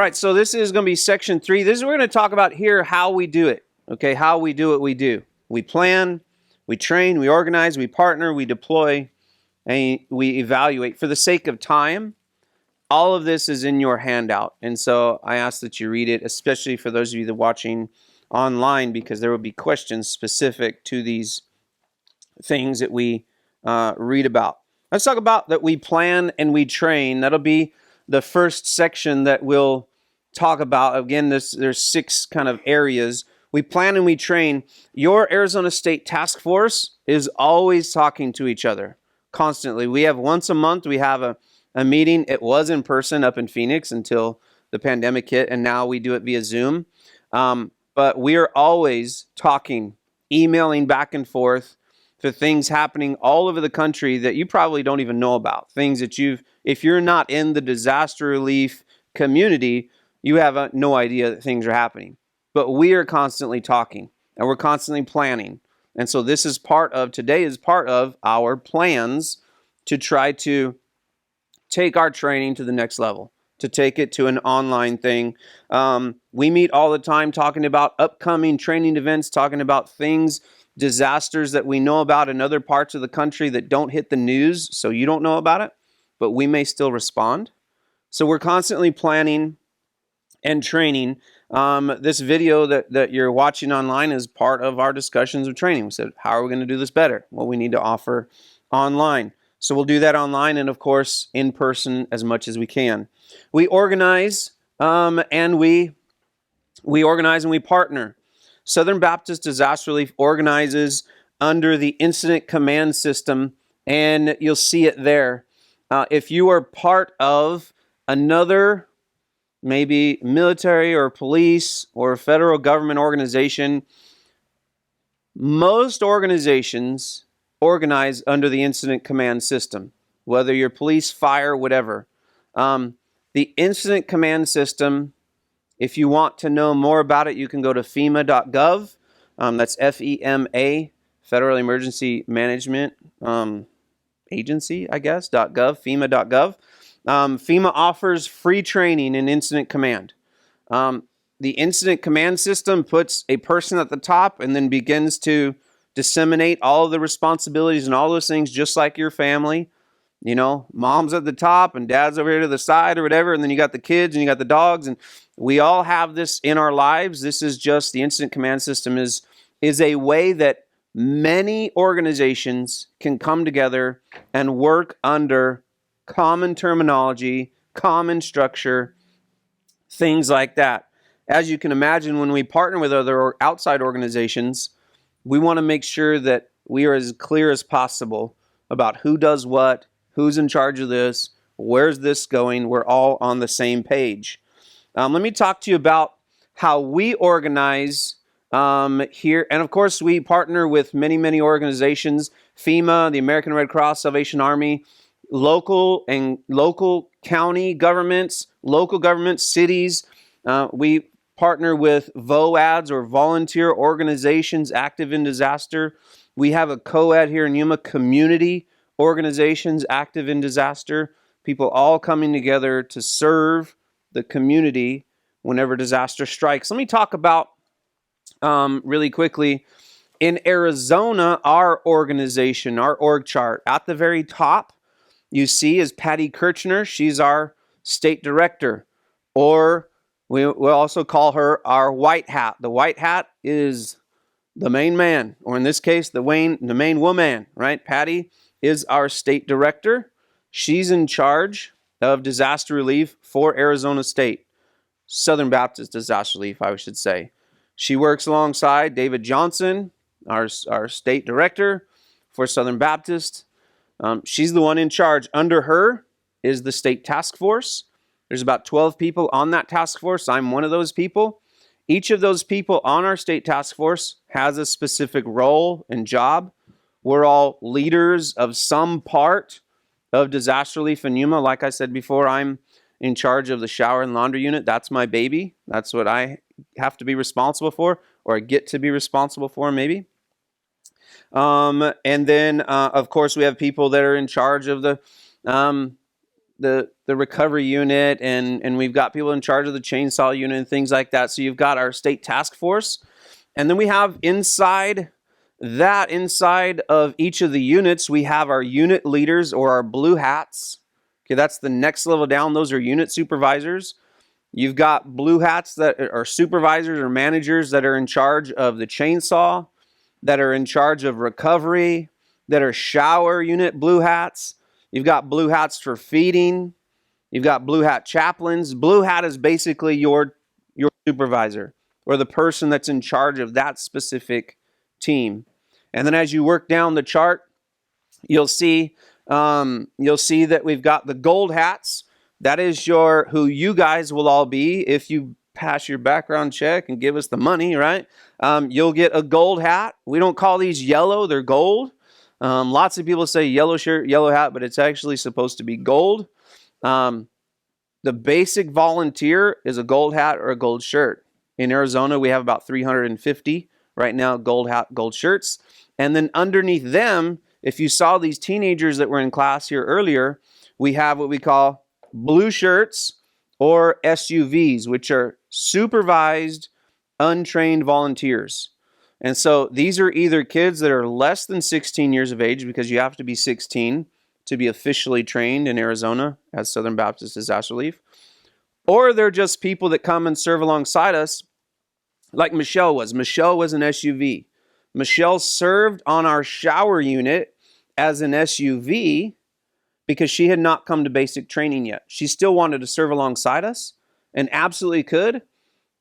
right, so this is going to be section 3. This is we're going to talk about here how we do it. Okay, how we do what we do. We plan, we train, we organize, we partner, we deploy, and we evaluate. For the sake of time, all of this is in your handout, and so I ask that you read it, especially for those of you that are watching online, because there will be questions specific to these things that we read about. Let's talk about that we plan and we train. That'll be the first section that we'll talk about. Again, there's 6 kind of areas. We plan and we train. Your Arizona State Task Force is always talking to each other constantly. We have once a month, we have a meeting. It was in person up in Phoenix until the pandemic hit, and now we do it via Zoom. But we are always talking, emailing back and forth for things happening all over the country that you probably don't even know about. Things that if you're not in the disaster relief community, you have no idea that things are happening. But we are constantly talking, and we're constantly planning. And so today is part of our plans to try to take our training to the next level, to take it to an online thing. We meet all the time talking about upcoming training events, talking about things, disasters that we know about in other parts of the country that don't hit the news, so you don't know about it, but we may still respond. So we're constantly planning and training. This video that you're watching online is part of our discussions of training. We said, how are we going to do this better? Well, we need to offer online. So we'll do that online and, of course, in person as much as we can. We organize and we organize and we partner. Southern Baptist Disaster Relief organizes under the Incident Command System, and you'll see it there. If you are part of another, maybe military or police or federal government organization, most organizations organize under the Incident Command System, whether you're police, fire, whatever. The Incident Command System, if you want to know more about it, you can go to FEMA.gov. That's FEMA, Federal Emergency Management Agency, I guess, .gov, FEMA.gov. FEMA offers free training in incident command. The Incident Command System puts a person at the top and then begins to disseminate all of the responsibilities and all those things, just like your family. You know, mom's at the top and dad's over here to the side or whatever, and then you got the kids and you got the dogs, and we all have this in our lives. This is just the Incident Command System is a way that many organizations can come together and work under common terminology, common structure, things like that. As you can imagine, when we partner with other outside organizations, we want to make sure that we are as clear as possible about who does what, who's in charge of this, where's this going. We're all on the same page. Let me talk to you about how we organize here. And of course, we partner with many, many organizations, FEMA, the American Red Cross, Salvation Army, local county governments, local governments, cities. We partner with VOADs, or volunteer organizations active in disaster. We have a co-ed here in Yuma, community organizations active in disaster, people all coming together to serve the community whenever disaster strikes. Let me talk about really quickly, in Arizona, our organization, our org chart, at the very top, you see is Patty Kirchner. She's our state director, or we also call her our white hat. The white hat is the main man, or in this case, the main woman, right? Patty is our state director. She's in charge of disaster relief for Arizona State. Southern Baptist Disaster Relief, I should say. She works alongside David Johnson, our state director for Southern Baptist. She's the one in charge. Under her is the state task force. There's about 12 people on that task force. I'm one of those people. Each of those people on our state task force has a specific role and job. We're all leaders of some part of disaster relief in Yuma. Like I said before, I'm in charge of the shower and laundry unit. That's my baby. That's what I have to be responsible for, or get to be responsible for, maybe. And then, of course, we have people that are in charge of the the recovery unit, and we've got people in charge of the chainsaw unit and things like that. So you've got our state task force. And then we have inside of each of the units, we have our unit leaders or our blue hats. Okay, that's the next level down. Those are unit supervisors. You've got blue hats that are supervisors or managers that are in charge of the chainsaw, that are in charge of recovery, that are shower unit blue hats. You've got blue hats for feeding. You've got blue hat chaplains. Blue hat is basically your supervisor or the person that's in charge of that specific team. And then as you work down the chart, you'll see that we've got the gold hats. That is who you guys will all be if you pass your background check and give us the money, right? You'll get a gold hat. We don't call these yellow, they're gold. Lots of people say yellow shirt, yellow hat, but it's actually supposed to be gold. The basic volunteer is a gold hat or a gold shirt. In Arizona, we have about 350 right now, gold hat, gold shirts. And then underneath them, if you saw these teenagers that were in class here earlier, we have what we call blue shirts or SUVs, which are supervised, untrained volunteers. And so these are either kids that are less than 16 years of age, because you have to be 16 to be officially trained in Arizona as Southern Baptist Disaster Relief, or they're just people that come and serve alongside us, like Michelle was. Michelle was an SUV. Michelle served on our shower unit as an SUV because she had not come to basic training yet. She still wanted to serve alongside us and absolutely could.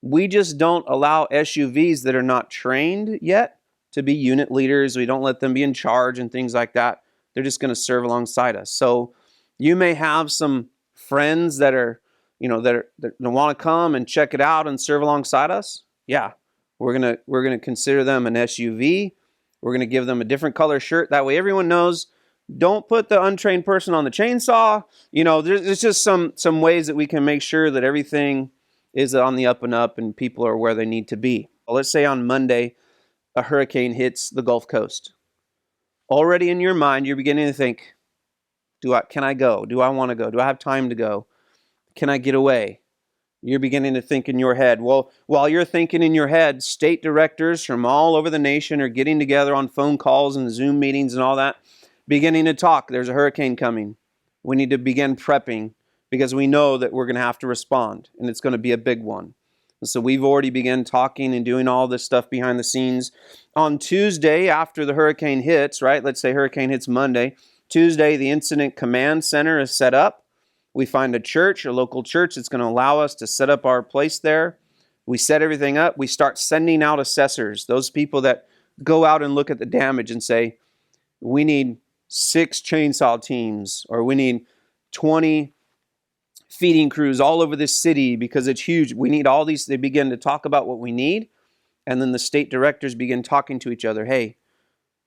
We just don't allow SUVs that are not trained yet to be unit leaders. We don't let them be in charge and things like that. They're just going to serve alongside us. So you may have some friends that are, that want to come and check it out and serve alongside us. Yeah, we're gonna consider them an SUV. We're gonna give them a different color shirt. That way, everyone knows. Don't put the untrained person on the chainsaw. There's just some ways that we can make sure that everything is on the up and up and people are where they need to be. Well, let's say on Monday, a hurricane hits the Gulf Coast. Already in your mind, you're beginning to think, can I go? Do I want to go? Do I have time to go? Can I get away? You're beginning to think in your head. Well, while you're thinking in your head, state directors from all over the nation are getting together on phone calls and Zoom meetings and all that, beginning to talk. There's a hurricane coming. We need to begin prepping because we know that we're going to have to respond, and it's going to be a big one. And so we've already begun talking and doing all this stuff behind the scenes. On Tuesday, after the hurricane hits, right? Let's say hurricane hits Monday. Tuesday, the Incident Command Center is set up. We find a church, a local church that's going to allow us to set up our place there. We set everything up. We start sending out assessors, those people that go out and look at the damage and say, we need 6 chainsaw teams, or we need 20 feeding crews all over this city because it's huge. We need all these. They begin to talk about what we need. And then the state directors begin talking to each other. Hey,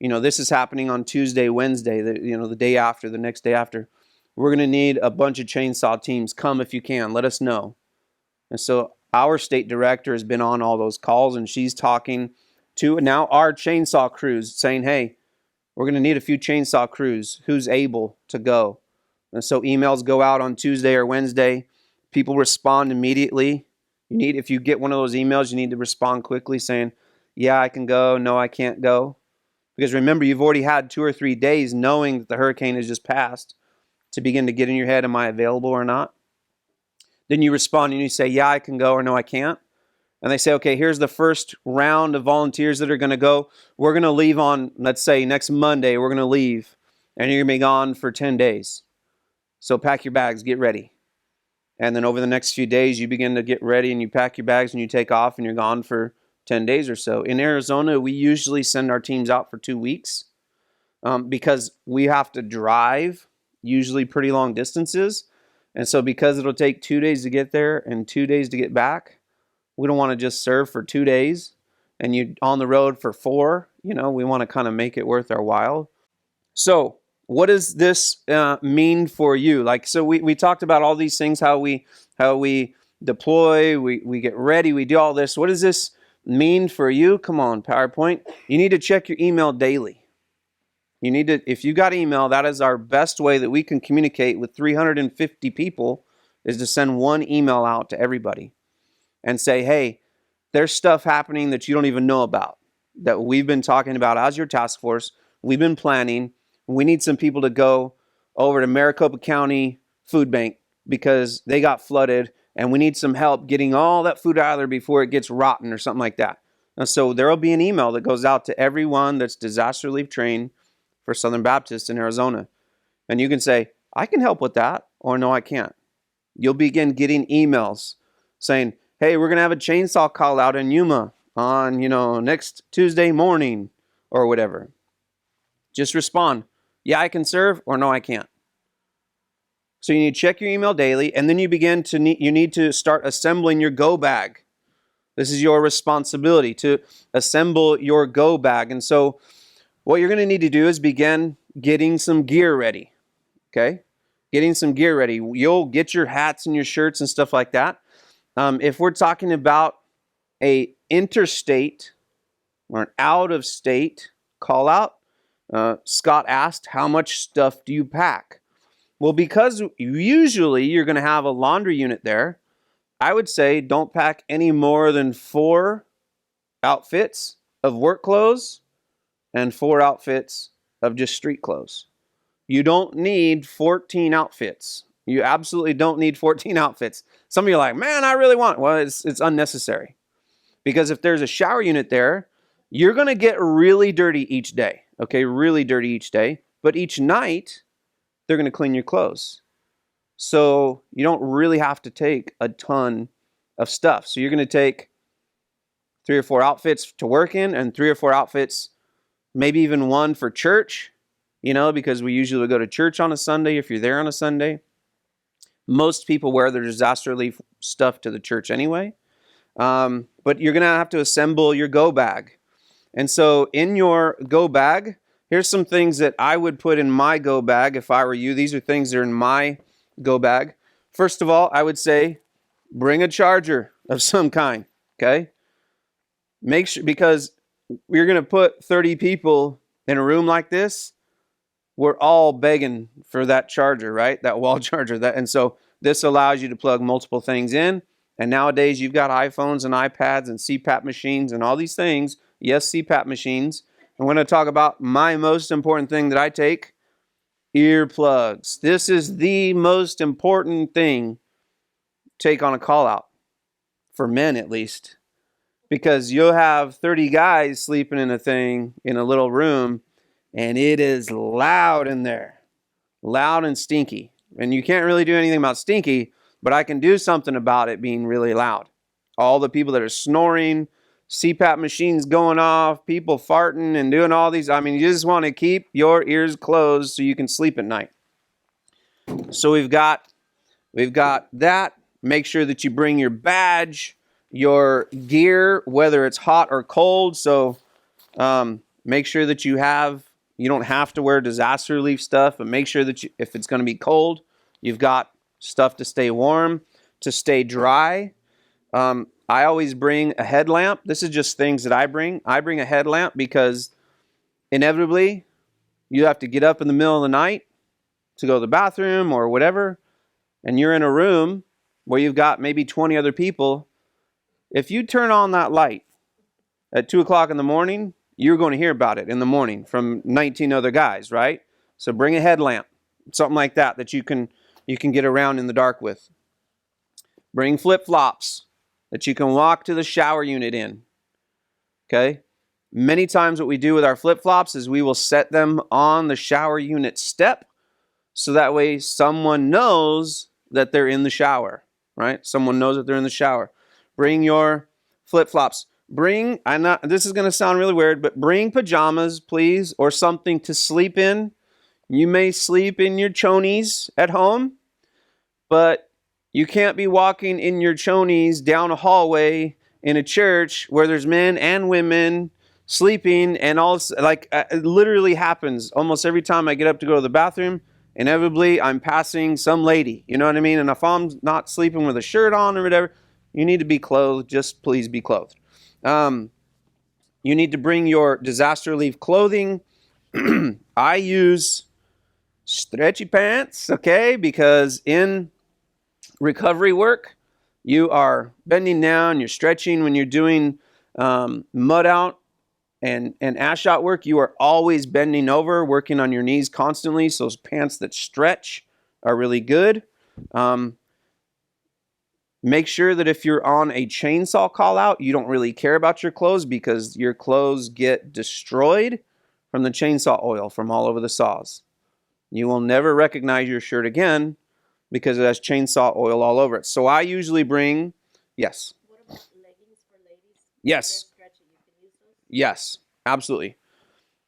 this is happening on Tuesday, Wednesday, the day after, the next day after. We're going to need a bunch of chainsaw teams. Come if you can. Let us know. And so our state director has been on all those calls, and she's talking to now our chainsaw crews, saying, hey, we're going to need a few chainsaw crews. Who's able to go? And so emails go out on Tuesday or Wednesday. People respond immediately. If you get one of those emails, you need to respond quickly saying, yeah, I can go. No, I can't go. Because remember, you've already had 2 or 3 days knowing that the hurricane has just passed to begin to get in your head, am I available or not? Then you respond and you say, yeah, I can go, or no, I can't. And they say, okay, here's the first round of volunteers that are going to go. We're going to leave on, let's say, next Monday, we're going to leave. And you're going to be gone for 10 days. So pack your bags, get ready. And then over the next few days, you begin to get ready and you pack your bags and you take off and you're gone for 10 days or so. In Arizona, we usually send our teams out for 2 weeks because we have to drive usually pretty long distances. And so because it'll take 2 days to get there and 2 days to get back, we don't want to just serve for 2 days and you're on the road for 4. We want to kind of make it worth our while. So what does this mean for you? So we talked about all these things, how we deploy, we get ready, we do all this. What does this mean for you? Come on, PowerPoint. You need to check your email daily. If you got email, that is our best way that we can communicate with 350 people, is to send one email out to everybody and say, hey, there's stuff happening that you don't even know about, that we've been talking about as your task force. We've been planning. We need some people to go over to Maricopa County Food Bank because they got flooded, and we need some help getting all that food out of there before it gets rotten or something like that. And so there will be an email that goes out to everyone that's disaster relief trained for Southern Baptist in Arizona. And you can say, I can help with that, or no, I can't. You'll begin getting emails saying, hey, we're going to have a chainsaw call out in Yuma on, next Tuesday morning or whatever. Just respond, yeah, I can serve, or no, I can't. So you need to check your email daily, and then you need to start assembling your go bag. This is your responsibility to assemble your go bag. And so what you're going to need to do is begin getting some gear ready, okay? Getting some gear ready. You'll get your hats and your shirts and stuff like that. If we're talking about a interstate or an out-of-state call-out, Scott asked, how much stuff do you pack? Well, because usually you're going to have a laundry unit there, I would say don't pack any more than 4 outfits of work clothes and 4 outfits of just street clothes. You don't need 14 outfits. You absolutely don't need 14 outfits. Some of you are like, man, I really want. Well, it's unnecessary. Because if there's a shower unit there, you're going to get really dirty each day. Okay, really dirty each day. But each night, they're going to clean your clothes. So you don't really have to take a ton of stuff. So you're going to take 3 or 4 outfits to work in, and 3 or 4 outfits, maybe even one for church, because we usually go to church on a Sunday if you're there on a Sunday. Most people wear their disaster relief stuff to the church anyway. But you're going to have to assemble your go bag. And so in your go bag, here's some things that I would put in my go bag if I were you. These are things that are in my go bag. First of all, I would say bring a charger of some kind, okay? Make sure, because we're going to put 30 people in a room like this. We're all begging for that charger, right? That wall charger. And so this allows you to plug multiple things in. And nowadays you've got iPhones and iPads and CPAP machines and all these things. Yes, CPAP machines. I'm going to talk about my most important thing that I take, earplugs. This is the most important thing to take on a call out, for men at least, because you'll have 30 guys sleeping in a little room, and it is loud in there, loud and stinky. And you can't really do anything about stinky, but I can do something about it being really loud. All the people that are snoring, CPAP machines going off, people farting and doing all these. You just want to keep your ears closed so you can sleep at night. So we've got that. Make sure that you bring your badge, your gear, whether it's hot or cold. So make sure that you don't have to wear disaster relief stuff, but make sure that if it's going to be cold, you've got stuff to stay warm, to stay dry. I always bring a headlamp. This is just things that I bring. I bring a headlamp because inevitably you have to get up in the middle of the night to go to the bathroom or whatever, and you're in a room where you've got maybe 20 other people. If you turn on that light at 2 o'clock in the morning, you're going to hear about it in the morning from 19 other guys, right? So bring a headlamp, something like that you can get around in the dark with. Bring flip-flops that you can walk to the shower unit in, okay? Many times what we do with our flip-flops is we will set them on the shower unit step, so that way someone knows that they're in the shower, right? Someone knows that they're in the shower. Bring your flip-flops. This is going to sound really weird, but bring pajamas, please, or something to sleep in. You may sleep in your chonies at home, but you can't be walking in your chonies down a hallway in a church where there's men and women sleeping, and all it literally happens almost every time I get up to go to the bathroom. Inevitably, I'm passing some lady, you know what I mean? And if I'm not sleeping with a shirt on or whatever, you need to be clothed. Just please be clothed. You need to bring your disaster relief clothing. I use stretchy pants, okay, because in recovery work, you are bending down, you're stretching when you're doing mud out and ash out work. You are always bending over, working on your knees constantly. So those pants that stretch are really good. Make sure that if you're on a chainsaw call out, you don't really care about your clothes because your clothes get destroyed from the chainsaw oil from all over the saws. You will never recognize your shirt again because it has chainsaw oil all over it. So I usually bring, yes. What about leggings for ladies? Yes. They're stretchy. You can use those? Yes, absolutely.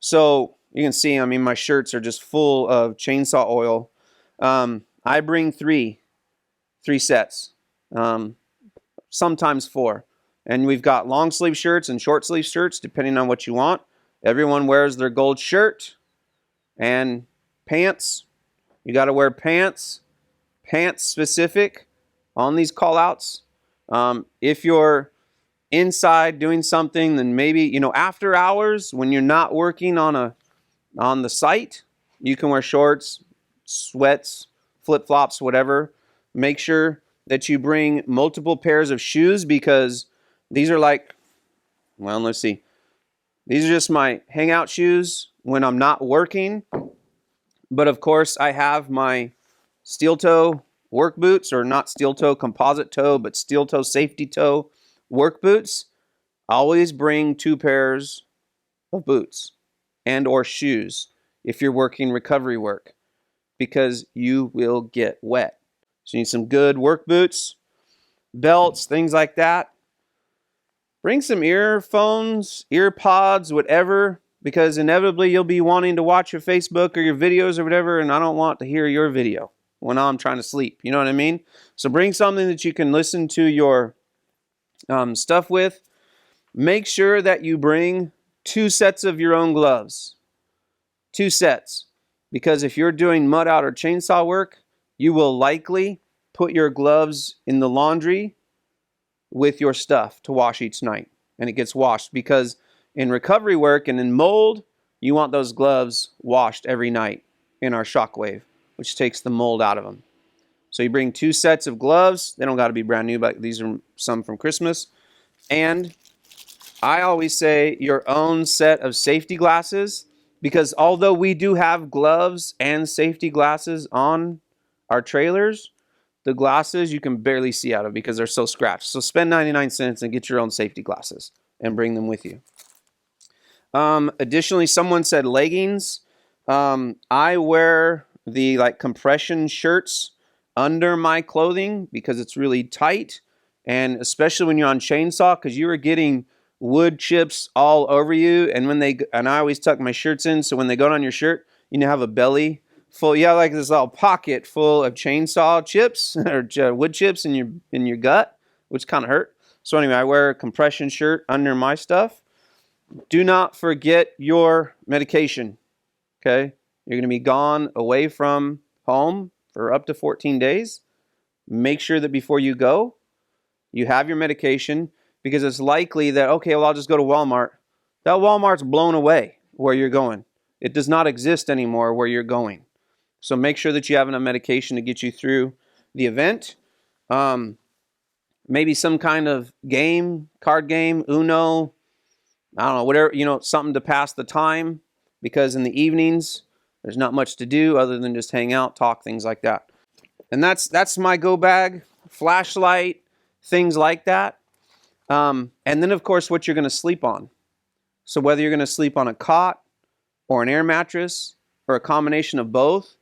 So you can see, I mean, my shirts are just full of chainsaw oil. I bring three sets, sometimes four. And we've got long sleeve shirts and short sleeve shirts, depending on what you want. Everyone wears their gold shirt and pants. You got to wear pants specific on these call outs. If you're inside doing something, then maybe, after hours when you're not working on the site, you can wear shorts, sweats, flip-flops, whatever. Make sure that you bring multiple pairs of shoes because these are let's see. These are just my hangout shoes when I'm not working. But of course, I have my steel toe work boots, or not steel toe composite toe, but steel toe safety toe work boots. Always bring 2 pairs of boots and or shoes if you're working recovery work because you will get wet. So you need some good work boots, belts, things like that. Bring some earphones, ear pods, whatever, because inevitably you'll be wanting to watch your Facebook or your videos or whatever, and I don't want to hear your video when I'm trying to sleep. You know what I mean? So bring something that you can listen to your stuff with. Make sure that you bring 2 sets of your own gloves. 2 sets. Because if you're doing mud out or chainsaw work, you will likely put your gloves in the laundry with your stuff to wash each night. And it gets washed because in recovery work and in mold, you want those gloves washed every night in our shockwave, which takes the mold out of them. So you bring 2 sets of gloves. They don't got to be brand new, but these are some from Christmas. And I always say your own set of safety glasses, because although we do have gloves and safety glasses on our trailers, the glasses you can barely see out of because they're so scratched. So spend 99 cents and get your own safety glasses and bring them with you. Additionally, someone said leggings. I wear the compression shirts under my clothing because it's really tight, and especially when you're on chainsaw, because you are getting wood chips all over you. And I always tuck my shirts in, so when they go on your shirt, you have a belly full, like this little pocket full of chainsaw chips or wood chips in your gut, which kind of hurt. So anyway, I wear a compression shirt under my stuff. Do not forget your medication. Okay, you're going to be gone away from home for up to 14 days. Make sure that before you go, you have your medication, because it's likely that, okay, well, I'll just go to Walmart. That Walmart's blown away where you're going. It does not exist anymore where you're going. So make sure that you have enough medication to get you through the event. Maybe some kind of game, card game, Uno, I don't know, whatever, something to pass the time, because in the evenings, there's not much to do other than just hang out, talk, things like that. And that's my go bag, flashlight, things like that. And then, of course, what you're going to sleep on. So whether you're going to sleep on a cot or an air mattress or a combination of both,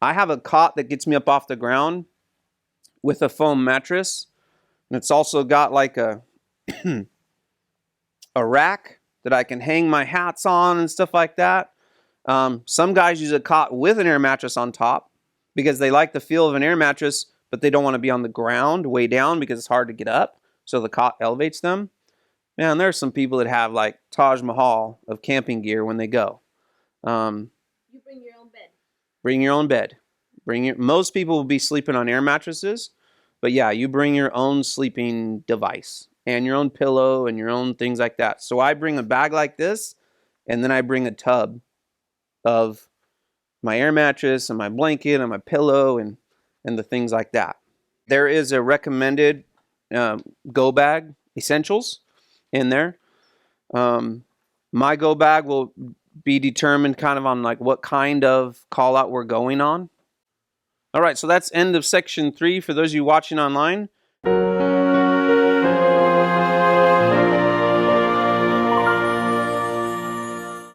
I have a cot that gets me up off the ground with a foam mattress. And it's also got like a rack that I can hang my hats on and stuff like that. Some guys use a cot with an air mattress on top because they like the feel of an air mattress, but they don't want to be on the ground way down because it's hard to get up. So the cot elevates them. Man, there's some people that have like Taj Mahal of camping gear when they go. You bring your own bed. Bring your own bed. Most people will be sleeping on air mattresses, but yeah, you bring your own sleeping device and your own pillow and your own things like that. So I bring a bag like this, and then I bring a tub of my air mattress and my blanket and my pillow and the things like that. There is a recommended go bag essentials in there. My go bag will be determined kind of on like what kind of call out we're going on. All right, so that's end of section 3 for those of you watching online.